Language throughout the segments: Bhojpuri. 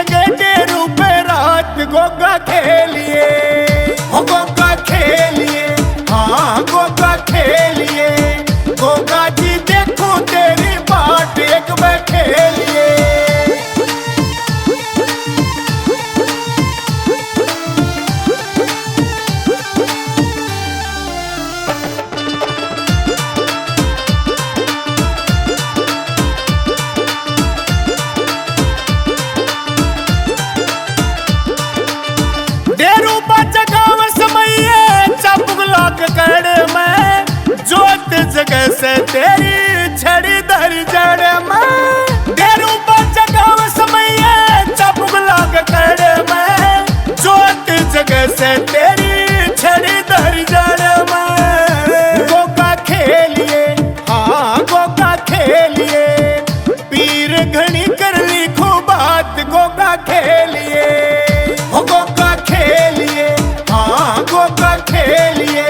जगह डेरू पे रात गोगा खेलिए, हो गोगा खेलिए, हाँ गोगा खेलिए। गोगा जी देखो तेरी बाट एक बार खेलिए। डेरू जगाव समये चपगला कड़ में जोत जगह से तेरी छड़ी धर जड़ में। डेरू जगाव समये चपगला कड़ में जोत जगह से तेरी छड़ी धर जड़ में। गोगा खेलिए, हाँ गोगा खेलिए। पीर घनी कर ली खूब बात गोगा खेलिए, हो गोगा खेलिए, हाँ गोगा खेलिए।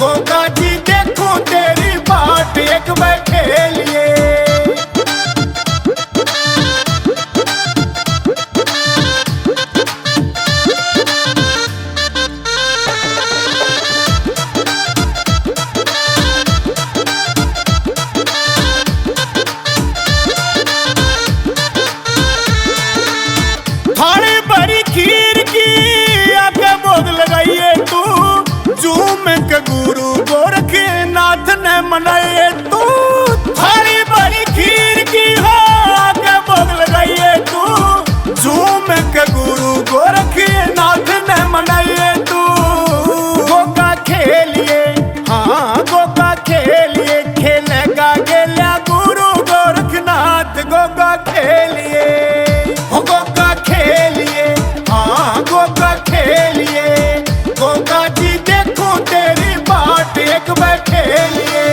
गोगा जी देखो तेरी बाट एक बार खेलिए। थाली भरी खीर की आगे भोग लगाइए तू, झूम के गुरु गोरखनाथ ने मनाए तू। थाली भरी खीर की हो आगे भोग लगाइए तू, झूम के गुरु गोरखनाथ ने मनाए तू। गोगा खेलिए, हाँ गोगा खेलिए। खेलेगा गेला गुरु गोरखनाथ गोगा खेलिए, हो गोगा खेलिए, हाँ गोगा खेलिए। गोगा जी देखो तेरी बाट एक बार खेलिए।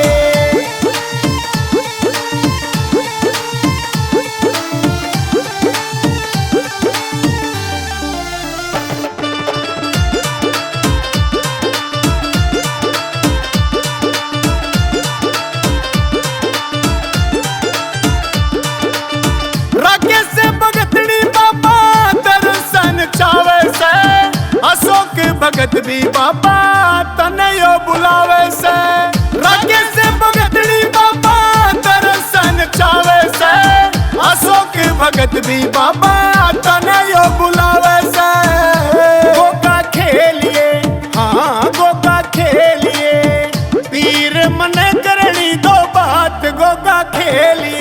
रागे से भगतड़ी बाबा दर्शन चावे से, अशोक भगत भी बाबा तनयो बुलावे से। रागे से भगतड़ी बाबा दर्शन चावे से, अशोक भगत भी बाबा तनयो बुलावे से। गोगा खेलिए, हाँ गोगा खेलिए। पीर मन करनी दो बात गोगा खेलिए।